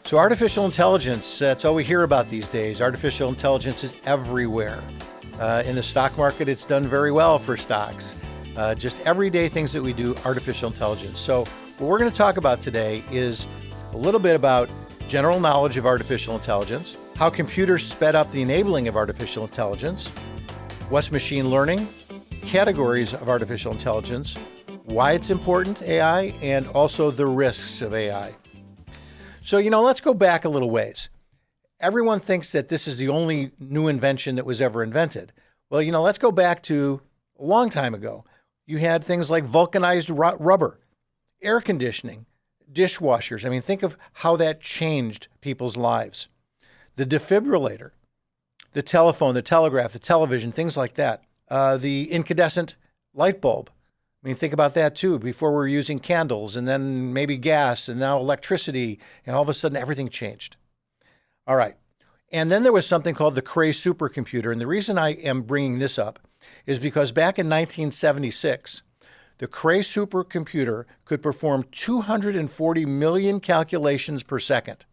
So artificial intelligence, that's all we hear about these days. Artificial intelligence is everywhere. In the stock market, it's done very well for stocks. Just everyday things that we do, artificial intelligence. So what we're going to talk about today is a little bit about general knowledge of artificial intelligence, how computers sped up the enabling of artificial intelligence, what's machine learning, categories of artificial intelligence, why it's important, AI, and also the risks of AI. So, let's go back a little ways. Everyone thinks that this is the only new invention that was ever invented. Well, let's go back to a long time ago. You had things like vulcanized rubber, air conditioning, dishwashers. Think of how that changed people's lives. The defibrillator, the telephone, the telegraph, the television, things like that. The incandescent light bulb. Think about that too. Before we were using candles and then maybe gas and now electricity, and all of a sudden everything changed. All right. And then there was something called the Cray supercomputer. And the reason I am bringing this up is because back in 1976, the Cray supercomputer could perform 240 million calculations per second.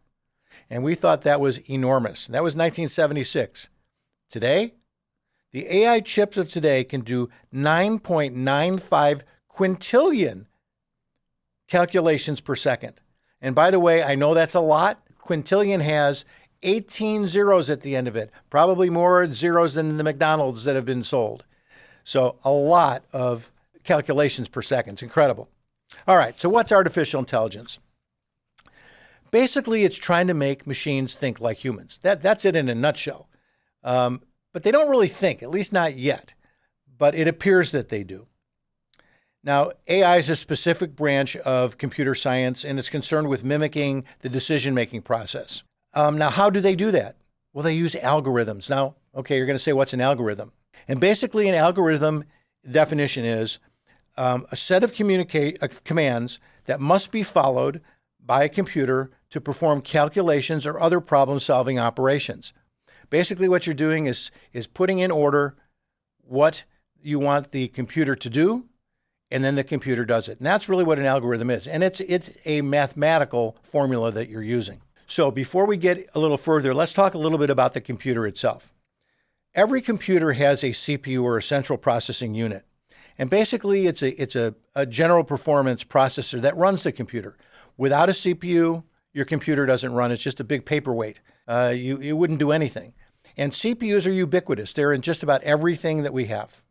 And we thought that was enormous. That was 1976. Today, the AI chips of today can do 9.95 quintillion calculations per second. And by the way, I know that's a lot. Quintillion has 18 zeros at the end of it, probably more zeros than the McDonald's that have been sold. So a lot of calculations per second. It's incredible. All right, so what's artificial intelligence? Basically, it's trying to make machines think like humans. That's it in a nutshell. But they don't really think, at least not yet. But it appears that they do. Now, AI is a specific branch of computer science, and it's concerned with mimicking the decision-making process. Now, how do they do that? Well, they use algorithms. Now, okay, you're going to say, what's an algorithm? And basically, an algorithm definition is a set of commands that must be followed by a computer to perform calculations or other problem-solving operations. Basically, what you're doing is putting in order what you want the computer to do, and then the computer does it. And that's really what an algorithm is. And it's a mathematical formula that you're using. So before we get a little further, let's talk a little bit about the computer itself. Every computer has a CPU or a central processing unit. And basically, it's a general performance processor that runs the computer. Without a CPU, your computer doesn't run. It's just a big paperweight. You wouldn't do anything. And CPUs are ubiquitous. They're in just about everything that we have.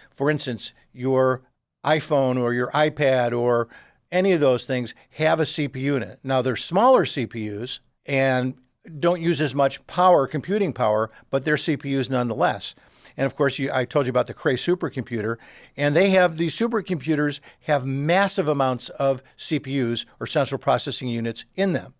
For instance, your iPhone or your iPad or any of those things have a CPU in it. Now, they're smaller CPUs and don't use as much power, computing power, but they're CPUs nonetheless. And of course, I told you about the Cray supercomputer, and these supercomputers have massive amounts of CPUs or central processing units in them.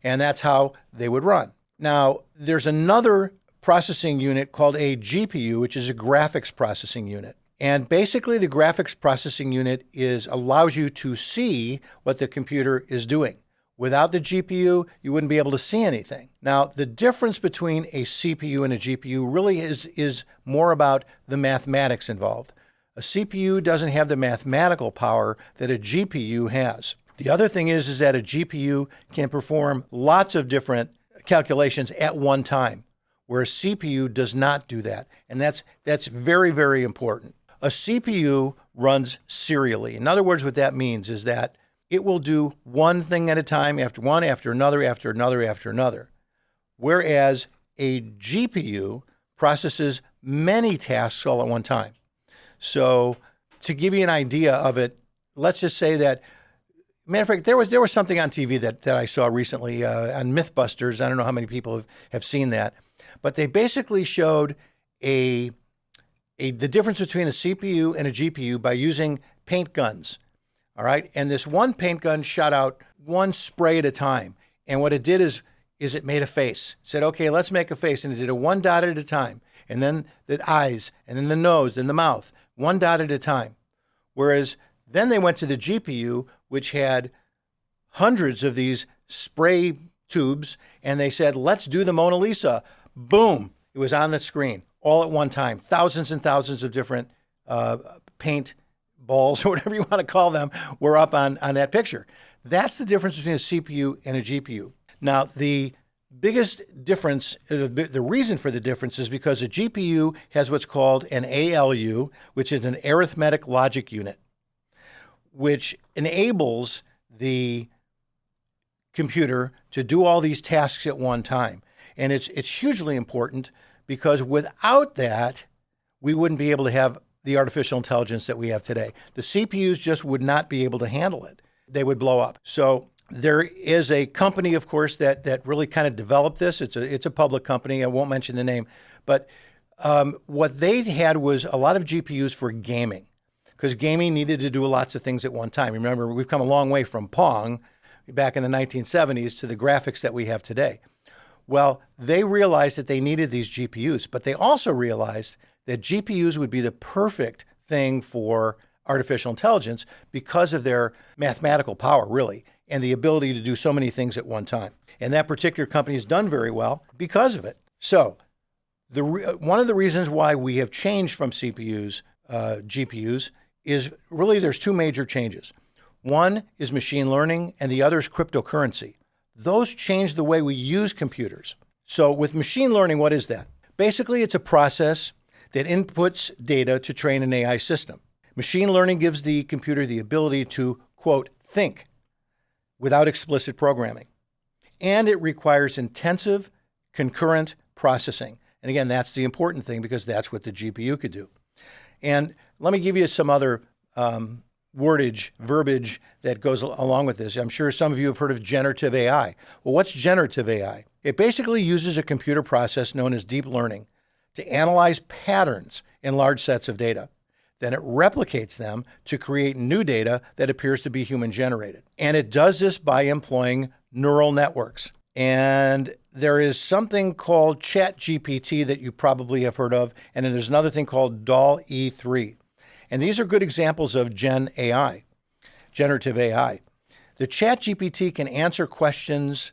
And that's how they would run. Now, there's another processing unit called a GPU, which is a graphics processing unit. And basically, the graphics processing unit allows you to see what the computer is doing. Without the GPU, you wouldn't be able to see anything. Now, the difference between a CPU and a GPU really is more about the mathematics involved. A CPU doesn't have the mathematical power that a GPU has. The other thing is that a GPU can perform lots of different calculations at one time, where a CPU does not do that. And that's very, very important. A CPU runs serially. In other words, what that means is that it will do one thing at a time, after one, after another, after another, after another. Whereas a GPU processes many tasks all at one time. So to give you an idea of it, let's just say that, matter of fact, there was something on TV that I saw recently on Mythbusters. I don't know how many people have seen that, but they basically showed the difference between a CPU and a GPU by using paint guns. All right. And this one paint gun shot out one spray at a time. And what it did is it made a face. It said, okay, let's make a face. And it did a one dot at a time. And then the eyes, and then the nose, and the mouth, one dot at a time. Whereas then they went to the GPU, which had hundreds of these spray tubes. And they said, let's do the Mona Lisa. Boom. It was on the screen all at one time. Thousands and thousands of different paint balls, or whatever you want to call them, were up on that picture. That's the difference between a CPU and a GPU. Now, the biggest difference, the reason for the difference is because a GPU has what's called an ALU, which is an arithmetic logic unit, which enables the computer to do all these tasks at one time. And it's hugely important because without that, we wouldn't be able to have the artificial intelligence that we have today. The CPUs just would not be able to handle it. They would blow up. So there is a company, of course, that really kind of developed this. It's a public company. I won't mention the name. But what they had was a lot of GPUs for gaming, because gaming needed to do lots of things at one time. Remember, we've come a long way from Pong back in the 1970s to the graphics that we have today. Well, they realized that they needed these GPUs, but they also realized that GPUs would be the perfect thing for artificial intelligence because of their mathematical power, really, and the ability to do so many things at one time. And that particular company has done very well because of it. So one of the reasons why we have changed from GPUs is really there's two major changes. One is machine learning and the other is cryptocurrency. Those change the way we use computers. So with machine learning, what is that? Basically, it's a process that inputs data to train an AI system. Machine learning gives the computer the ability to, quote, think without explicit programming. And it requires intensive concurrent processing. And again, that's the important thing because that's what the GPU could do. And let me give you some other verbiage that goes along with this. I'm sure some of you have heard of generative AI. Well, what's generative AI? It basically uses a computer process known as deep learning to analyze patterns in large sets of data. Then it replicates them to create new data that appears to be human generated. And it does this by employing neural networks. And there is something called ChatGPT that you probably have heard of. And then there's another thing called DALL-E3. And these are good examples of Gen AI, generative AI. The ChatGPT can answer questions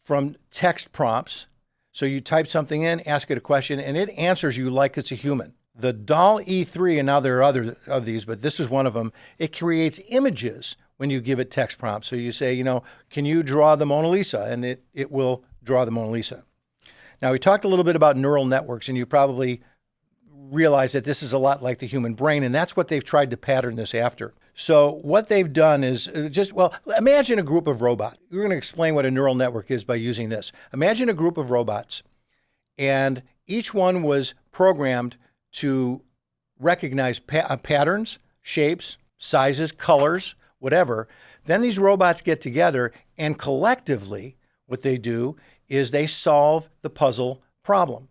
from text prompts. So you type something in, ask it a question, and it answers you like it's a human. The DALL-E3, and now there are other of these, but this is one of them, it creates images when you give it text prompts. So you say, can you draw the Mona Lisa? And it will draw the Mona Lisa. Now, we talked a little bit about neural networks, and you probably realize that this is a lot like the human brain, and that's what they've tried to pattern this after. So what they've done is imagine a group of robots. We're going to explain what a neural network is by using this. Imagine a group of robots, and each one was programmed to recognize patterns, shapes, sizes, colors, whatever. Then these robots get together, and collectively, what they do is they solve the puzzle problem.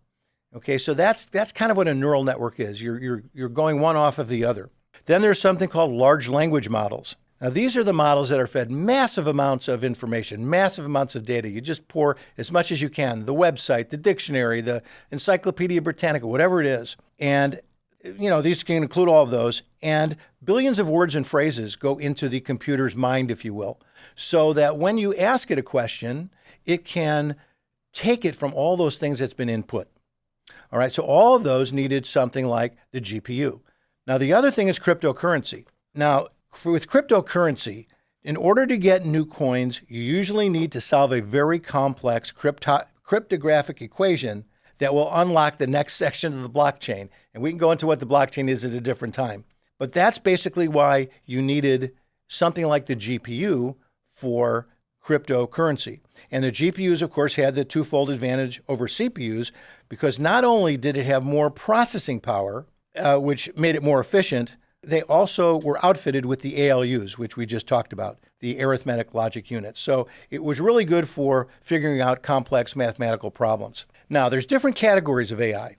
Okay, so that's kind of what a neural network is. You're going one off of the other. Then there's something called large language models. Now, these are the models that are fed massive amounts of information, massive amounts of data. You just pour as much as you can, the website, the dictionary, the Encyclopedia Britannica, whatever it is. And, these can include all of those. And billions of words and phrases go into the computer's mind, if you will, so that when you ask it a question, it can take it from all those things that's been input. All right, so all of those needed something like the GPU. Now, the other thing is cryptocurrency. Now, with cryptocurrency, in order to get new coins, you usually need to solve a very complex cryptographic equation that will unlock the next section of the blockchain. And we can go into what the blockchain is at a different time. But that's basically why you needed something like the GPU for cryptocurrency. And the GPUs, of course, had the twofold advantage over CPUs because not only did it have more processing power, which made it more efficient, they also were outfitted with the ALUs, which we just talked about, the arithmetic logic units. So it was really good for figuring out complex mathematical problems. Now, there's different categories of AI.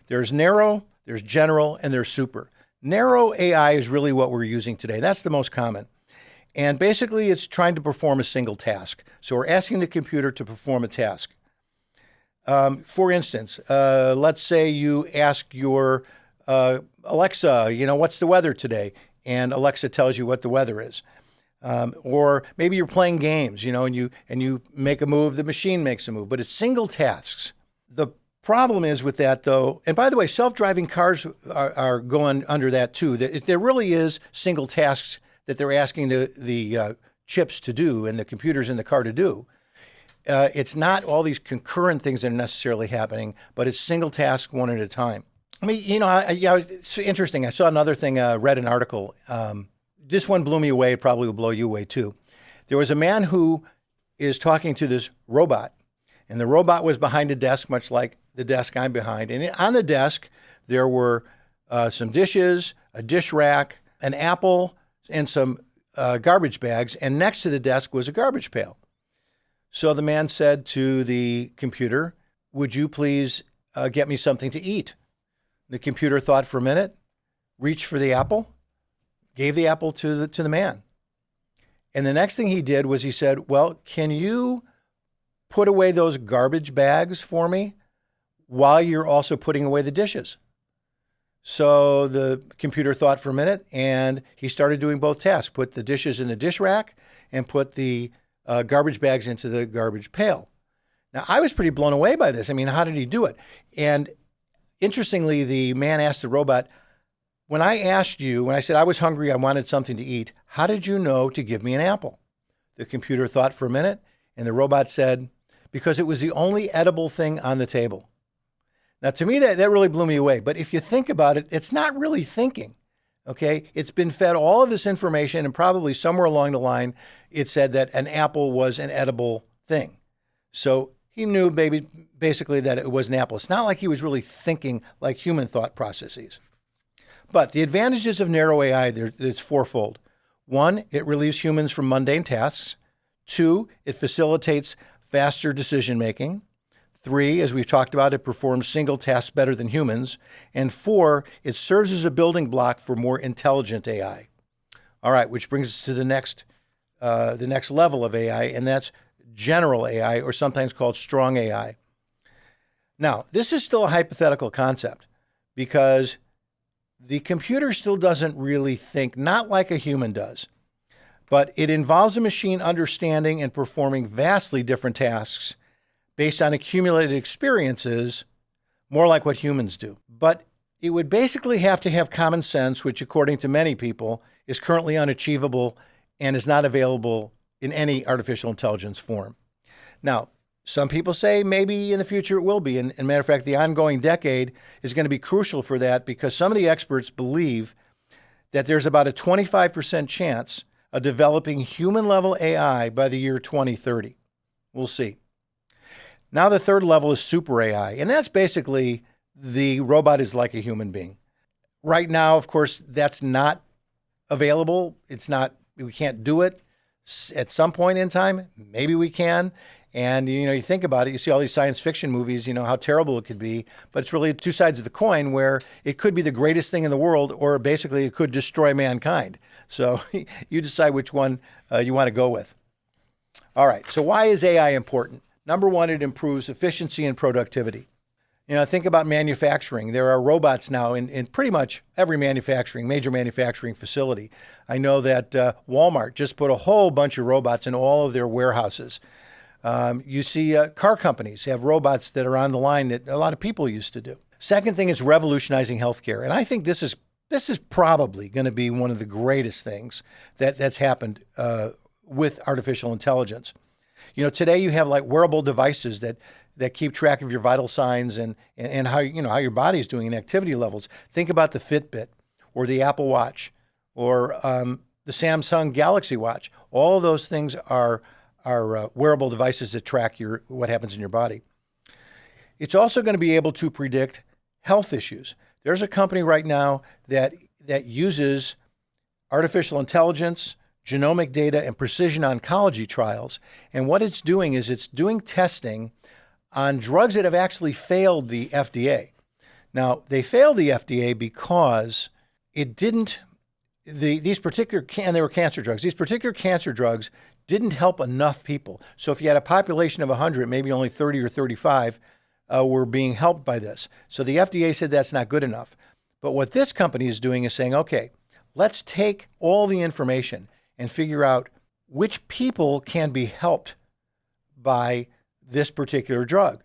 There's narrow, there's general, and there's super. Narrow AI is really what we're using today. That's the most common. And basically, it's trying to perform a single task. So we're asking the computer to perform a task. For instance, let's say you ask your Alexa, what's the weather today? And Alexa tells you what the weather is. Or maybe you're playing games, and you make a move, the machine makes a move, but it's single tasks. The problem is with that, though, and by the way, self-driving cars are going under that too. There really is single tasks that they're asking the chips to do and the computers in the car to do. it's not all these concurrent things that are necessarily happening, but it's single task, one at a time. I mean, it's interesting. I saw another thing, read an article. This one blew me away. It probably will blow you away too. There was a man who is talking to this robot, and the robot was behind a desk, much like the desk I'm behind. And on the desk, there were some dishes, a dish rack, an apple, and some garbage bags. And next to the desk was a garbage pail. So the man said to the computer, "Would you please get me something to eat?" The computer thought for a minute, reached for the apple, gave the apple to the man. And the next thing he did was he said, "Well, can you put away those garbage bags for me while you're also putting away the dishes?" So the computer thought for a minute, and he started doing both tasks, put the dishes in the dish rack and put the garbage bags into the garbage pail. Now, I was pretty blown away by this. I mean, how did he do it? And interestingly, the man asked the robot, when I said I was hungry, I wanted something to eat, how did you know to give me an apple? The computer thought for a minute, and the robot said, because it was the only edible thing on the table. Now, to me, that really blew me away. But if you think about it, it's not really thinking, okay? It's been fed all of this information, and probably somewhere along the line, it said that an apple was an edible thing. So he knew basically that it was an apple. It's not like he was really thinking like human thought processes. But the advantages of narrow AI, it's fourfold. One, it relieves humans from mundane tasks. Two, it facilitates faster decision-making. Three, as we've talked about, it performs single tasks better than humans. And four, it serves as a building block for more intelligent AI. All right, which brings us to the next level of AI, and that's general AI, or sometimes called strong AI. Now, this is still a hypothetical concept because the computer still doesn't really think, not like a human does, but it involves a machine understanding and performing vastly different tasks based on accumulated experiences, more like what humans do. But it would basically have to have common sense, which according to many people is currently unachievable and is not available in any artificial intelligence form. Now, some people say maybe in the future it will be. And matter of fact, the ongoing decade is going to be crucial for that because some of the experts believe that there's about a 25% chance of developing human-level AI by the year 2030. We'll see. Now the third level is super AI, and that's basically the robot is like a human being. Right now, of course, that's not available. We can't do it. At some point in time, maybe we can. And, you think about it, you see all these science fiction movies, how terrible it could be, but it's really two sides of the coin where it could be the greatest thing in the world, or basically it could destroy mankind. So you decide which one you want to go with. All right, so why is AI important? Number one, it improves efficiency and productivity. Think about manufacturing. There are robots now in pretty much every major manufacturing facility. I know that Walmart just put a whole bunch of robots in all of their warehouses. You see car companies have robots that are on the line that a lot of people used to do. Second thing is revolutionizing healthcare. And I think this is probably going to be one of the greatest things that's happened with artificial intelligence. Today you have like wearable devices that keep track of your vital signs and how your body is doing and activity levels. Think about the Fitbit or the Apple Watch or the Samsung Galaxy Watch. All of those things are wearable devices that track what happens in your body. It's also going to be able to predict health issues. There's a company right now that uses artificial intelligence, genomic data, and precision oncology trials. And what it's doing is it's doing testing on drugs that have actually failed the FDA. Now, they failed the FDA because it didn't, these particular, and they were cancer drugs. These particular cancer drugs didn't help enough people. So if you had a population of 100, maybe only 30 or 35 were being helped by this. So the FDA said that's not good enough. But what this company is doing is saying, okay, let's take all the information and figure out which people can be helped by this particular drug.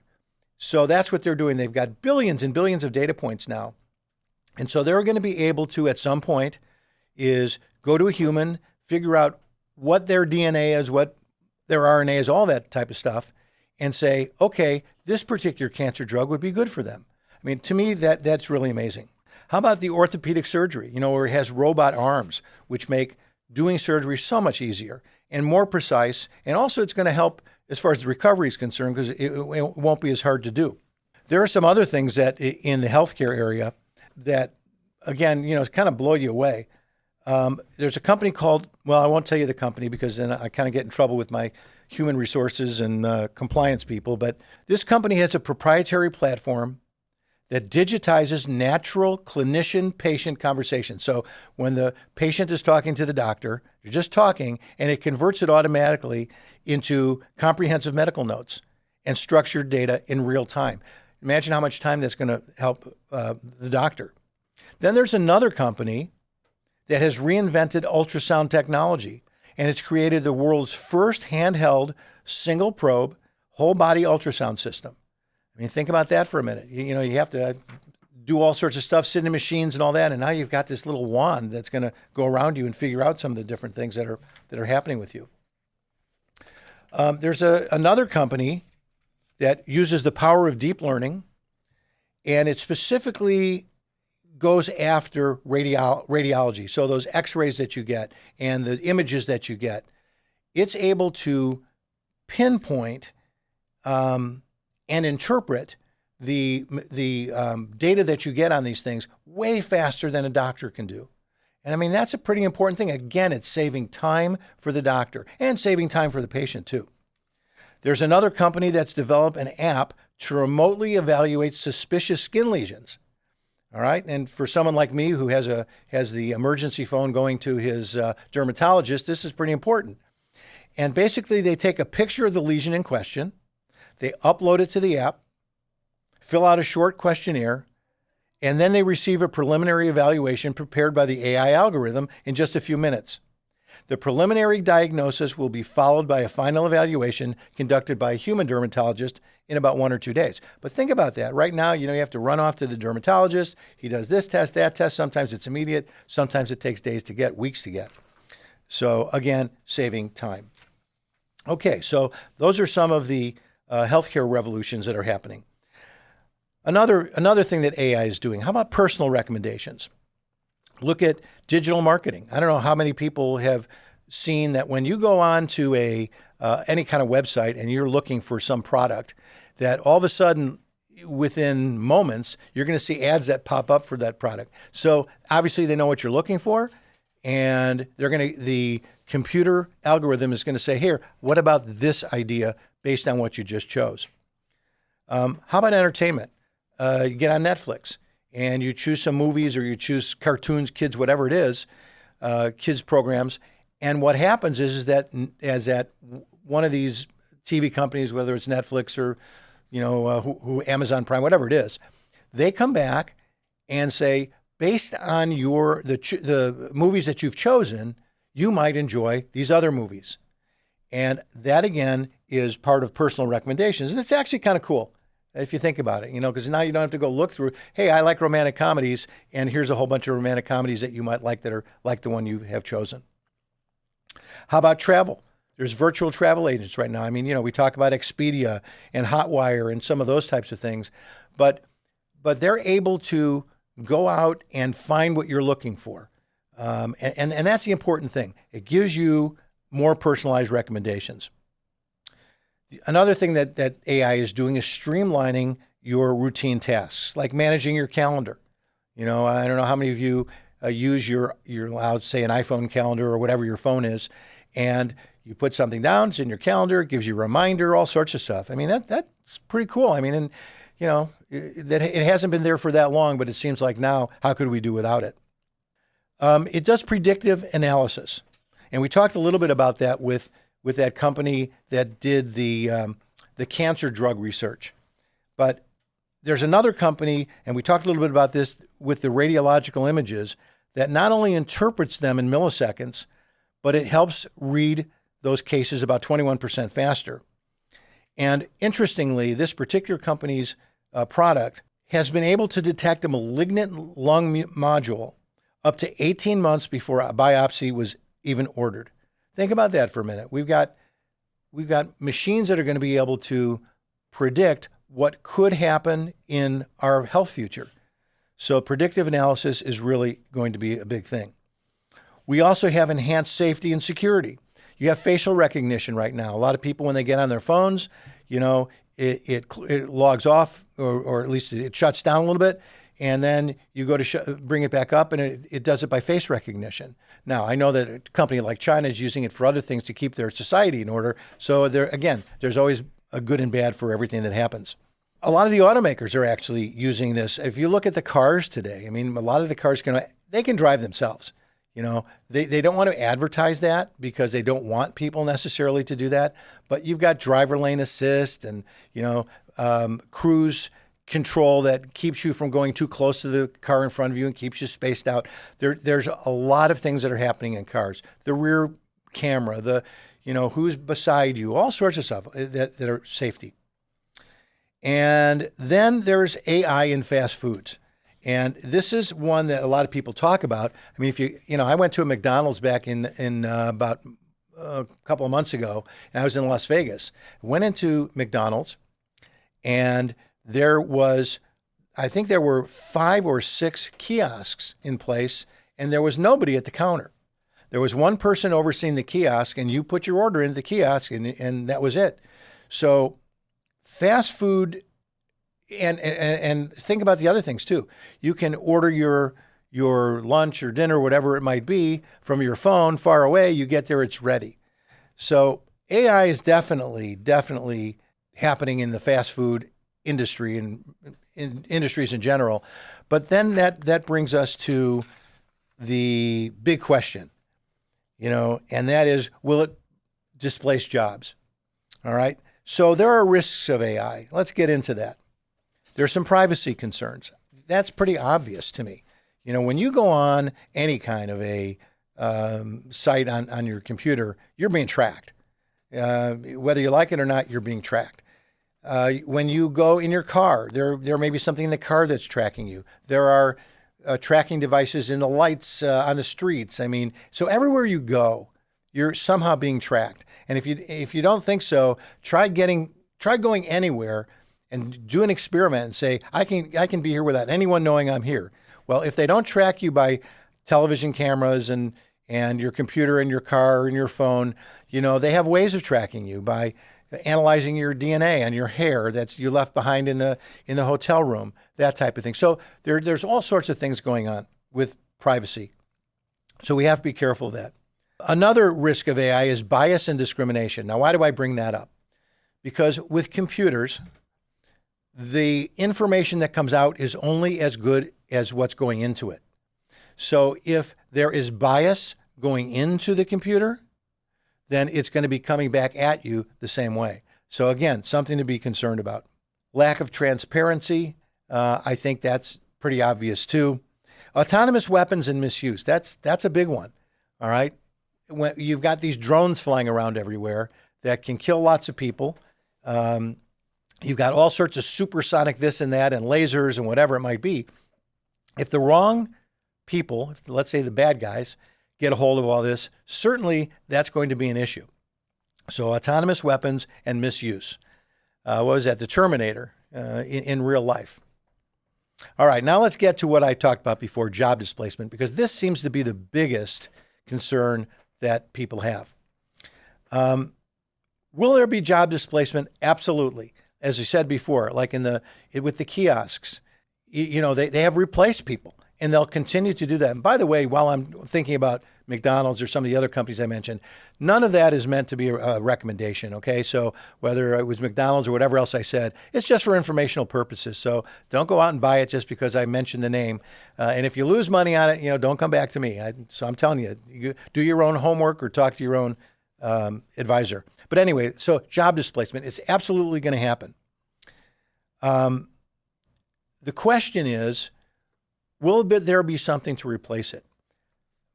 So that's what they're doing. They've got billions and billions of data points now. And so they're going to be able to, at some point, is go to a human, figure out what their DNA is, what their RNA is, all that type of stuff, and say, okay, this particular cancer drug would be good for them. I mean, to me, that's really amazing. How about the orthopedic surgery, where it has robot arms, which make doing surgery so much easier and more precise. And also it's going to help as far as the recovery is concerned, because it won't be as hard to do. There are some other things that in the healthcare area that, again, kind of blow you away. There's a company called, well, I won't tell you the company because then I kind of get in trouble with my human resources and compliance people. But this company has a proprietary platform that digitizes natural clinician-patient conversation. So when the patient is talking to the doctor, you're just talking, and it converts it automatically into comprehensive medical notes and structured data in real time. Imagine how much time that's going to help the doctor. Then there's another company that has reinvented ultrasound technology, and it's created the world's first handheld single probe whole body ultrasound system. I mean, think about that for a minute. You have to do all sorts of stuff, sit in machines and all that, and now you've got this little wand that's going to go around you and figure out some of the different things that are happening with you. There's another company that uses the power of deep learning, and it specifically goes after radiology. So those x-rays that you get and the images that you get, it's able to pinpoint and interpret the data that you get on these things way faster than a doctor can do. And I mean, that's a pretty important thing. Again, it's saving time for the doctor and saving time for the patient too. There's another company that's developed an app to remotely evaluate suspicious skin lesions. All right. And for someone like me who has the emergency phone going to his dermatologist, this is pretty important. And basically they take a picture of the lesion in question, they upload it to the app, fill out a short questionnaire, and then they receive a preliminary evaluation prepared by the AI algorithm in just a few minutes. The preliminary diagnosis will be followed by a final evaluation conducted by a human dermatologist in about 1 or 2 days. But think about that. Right now, you have to run off to the dermatologist. He does this test, that test. Sometimes it's immediate. Sometimes it takes days to get, weeks to get. So again, saving time. Okay, so those are some of the healthcare revolutions that are happening. Another thing that AI is doing, how about personal recommendations? Look at digital marketing. I don't know how many people have seen that when you go on to any kind of website and you're looking for some product, that all of a sudden, within moments, you're going to see ads that pop up for that product. So obviously they know what you're looking for, and the computer algorithm is going to say, here, what about this idea based on what you just chose? How about entertainment? You get on Netflix and you choose some movies, or you choose cartoons, kids, whatever it is, kids programs. And what happens is that as at one of these TV companies, whether it's Netflix or Amazon Prime, whatever it is, they come back and say, based on the movies that you've chosen, you might enjoy these other movies. And that, again, is part of personal recommendations. And it's actually kind of cool if you think about it, because now you don't have to go look through, hey, I like romantic comedies, and here's a whole bunch of romantic comedies that you might like that are like the one you have chosen. How about travel? There's virtual travel agents right now. I mean, we talk about Expedia and Hotwire and some of those types of things, but they're able to go out and find what you're looking for. And that's the important thing. It gives you more personalized recommendations. Another thing that AI is doing is streamlining your routine tasks, like managing your calendar. I don't know how many of you use your say an iPhone calendar or whatever your phone is, and you put something down, it's in your calendar, it gives you a reminder, all sorts of stuff. I mean, that's pretty cool. I mean, and that it hasn't been there for that long, but it seems like now, how could we do without it? It does predictive analysis, and we talked a little bit about that with that company that did the cancer drug research. But there's another company, and we talked a little bit about this with the radiological images, that not only interprets them in milliseconds, but it helps read those cases about 21% faster. And interestingly, this particular company's product has been able to detect a malignant lung nodule up to 18 months before a biopsy was even ordered. Think about that for a minute. We've got we've got machines that are going to be able to predict what could happen in our health future. So predictive analysis is really going to be a big thing. We also have enhanced safety and security. You have facial recognition right now. A lot of people, when they get on their phones, it logs off, or at least it shuts down a little bit, and then you go to bring it back up, and it does it by face recognition. Now, I know that a company like China is using it for other things to keep their society in order. So there's always a good and bad for everything that happens. A lot of the automakers are actually using this. If you look at the cars today, I mean, a lot of the cars they can drive themselves. They don't want to advertise that because they don't want people necessarily to do that. But you've got driver lane assist and, cruise control that keeps you from going too close to the car in front of you and keeps you spaced out. There's a lot of things that are happening in cars. The rear camera, who's beside you, all sorts of stuff that are safety. And then there's AI in fast foods. And this is one that a lot of people talk about. I mean, I went to a McDonald's back in about a couple of months ago, and I was in Las Vegas. Went into McDonald's, and I think there were 5 or 6 kiosks in place, and there was nobody at the counter. There was one person overseeing the kiosk, and you put your order into the kiosk, and that was it. So fast food. And think about the other things too. You can order your lunch or dinner, whatever it might be, from your phone far away. You get there, it's ready. So AI is definitely happening in the fast food industry and in industries in general. But then that brings us to the big question, and that is, will it displace jobs? All right. So there are risks of AI. Let's get into that. There's some privacy concerns. That's pretty obvious to me. When you go on any kind of a site on your computer, you're being tracked. Whether you like it or not, you're being tracked. When you go in your car, there may be something in the car that's tracking you. There are tracking devices in the lights on the streets. I mean, so everywhere you go, you're somehow being tracked. And if you don't think so, try going anywhere and do an experiment and say, I can be here without anyone knowing I'm here. Well, if they don't track you by television cameras and your computer and your car and your phone, they have ways of tracking you by analyzing your DNA on your hair that you left behind in the hotel room, that type of thing. So there's all sorts of things going on with privacy. So we have to be careful of that. Another risk of AI is bias and discrimination. Now, why do I bring that up? Because with computers, the information that comes out is only as good as what's going into it. So if there is bias going into the computer, then it's going to be coming back at you the same way. So again, something to be concerned about. Lack of transparency, I think that's pretty obvious too. Autonomous weapons and misuse, that's a big one, all right? When you've got these drones flying around everywhere that can kill lots of people. You've got all sorts of supersonic this and that and lasers and whatever it might be. If the wrong people, let's say the bad guys, get a hold of all this, certainly that's going to be an issue. So autonomous weapons and misuse. What was that? The Terminator in real life. All right, now let's get to what I talked about before, job displacement, because this seems to be the biggest concern that people have. Will there be job displacement? Absolutely. As I said before, like with the kiosks, they have replaced people, and they'll continue to do that. And by the way, while I'm thinking about McDonald's or some of the other companies I mentioned, none of that is meant to be a recommendation, okay? So whether it was McDonald's or whatever else I said, it's just for informational purposes. So don't go out and buy it just because I mentioned the name. And if you lose money on it, don't come back to me. So I'm telling you, do your own homework or talk to your own advisor. But anyway, so job displacement is absolutely going to happen. The question is, will there be something to replace it?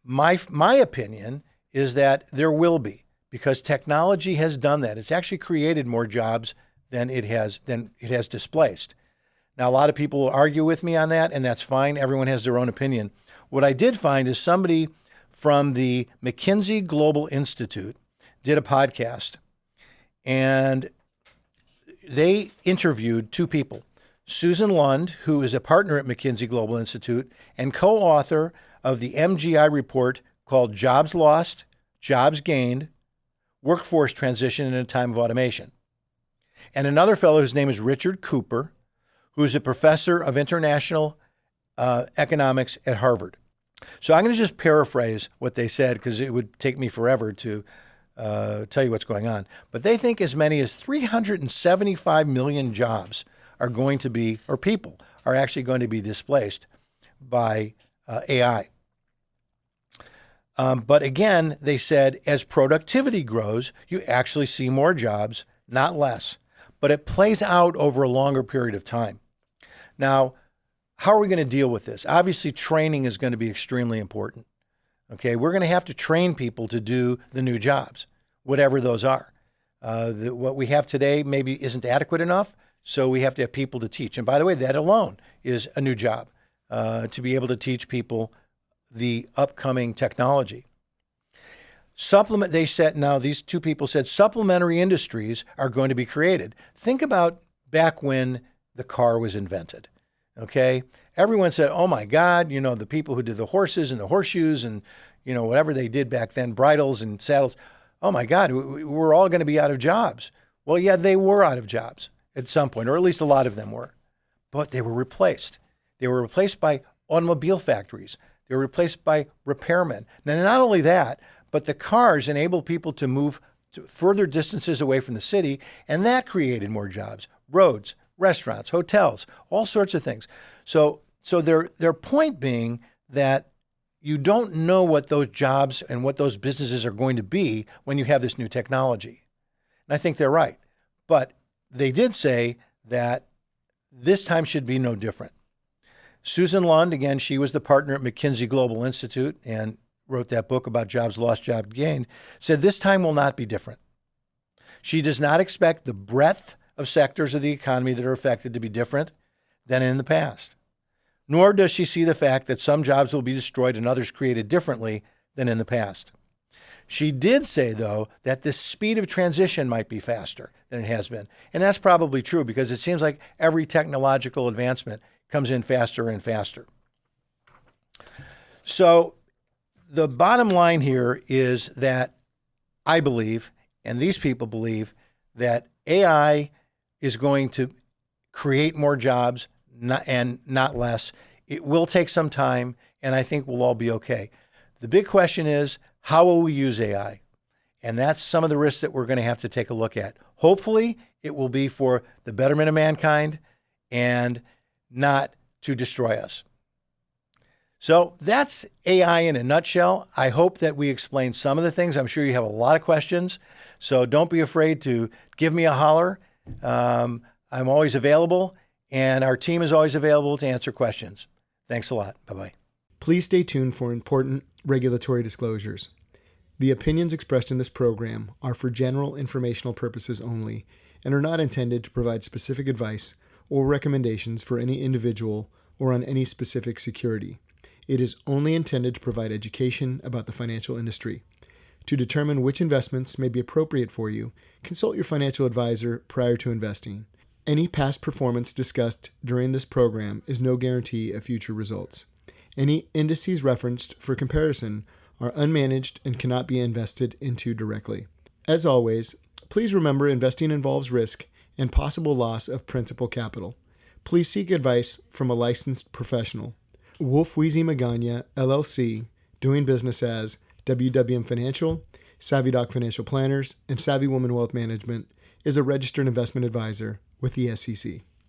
My opinion is that there will be, because technology has done that. It's actually created more jobs than it has displaced. Now, a lot of people will argue with me on that, and that's fine. Everyone has their own opinion. What I did find is somebody from the McKinsey Global Institute did a podcast, And they interviewed two people, Susan Lund, who is a partner at McKinsey Global Institute and co-author of the MGI report called Jobs Lost, Jobs Gained, Workforce Transition in a Time of Automation. And another fellow whose name is Richard Cooper, who is a professor of international economics at Harvard. So I'm going to just paraphrase what they said because it would take me forever to tell you what's going on. But they think as many as 375 million jobs are going to be, or people are actually going to be displaced by AI. But again, they said as productivity grows, you actually see more jobs, not less. But it plays out over a longer period of time. Now, how are we going to deal with this? Obviously, training is going to be extremely important. Okay, we're going to have to train people to do the new jobs, whatever those are. What we have today maybe isn't adequate enough, so we have to have people to teach. And by the way, that alone is a new job, to be able to teach people the upcoming technology. They said, now these two people said supplementary industries are going to be created. Think about back when the car was invented. Okay. Everyone said, oh my God, the people who did the horses and the horseshoes and, whatever they did back then, bridles and saddles. Oh my God, we're all going to be out of jobs. Well, yeah, they were out of jobs at some point, or at least a lot of them were, but they were replaced. They were replaced by automobile factories. They were replaced by repairmen. Now, not only that, but the cars enabled people to move to further distances away from the city, and that created more jobs, roads, restaurants, hotels, all sorts of things. So their point being that you don't know what those jobs and what those businesses are going to be when you have this new technology. And I think they're right. But they did say that this time should be no different. Susan Lund, again, she was the partner at McKinsey Global Institute and wrote that book about jobs lost, jobs gained, said this time will not be different. She does not expect the breadth of sectors of the economy that are affected to be different than in the past. Nor does she see the fact that some jobs will be destroyed and others created differently than in the past. She did say, though, that the speed of transition might be faster than it has been. And that's probably true because it seems like every technological advancement comes in faster and faster. So the bottom line here is that I believe, and these people believe, that AI is going to create more jobs and not less. It will take some time, and I think we'll all be okay. The big question is, how will we use AI? And that's some of the risks that we're going to have to take a look at. Hopefully, it will be for the betterment of mankind and not to destroy us. So that's AI in a nutshell. I hope that we explained some of the things. I'm sure you have a lot of questions, so don't be afraid to give me a holler. I'm always available, and our team is always available to answer questions. Thanks a lot. Bye-bye. Please stay tuned for important regulatory disclosures. The opinions expressed in this program are for general informational purposes only and are not intended to provide specific advice or recommendations for any individual or on any specific security. It is only intended to provide education about the financial industry. To determine which investments may be appropriate for you, consult your financial advisor prior to investing. Any past performance discussed during this program is no guarantee of future results. Any indices referenced for comparison are unmanaged and cannot be invested into directly. As always, please remember investing involves risk and possible loss of principal capital. Please seek advice from a licensed professional. Wolff Magana, LLC, doing business as WWM Financial, Savvy Doc Financial Planners, and Savvy Woman Wealth Management, is a registered investment advisor with the SEC.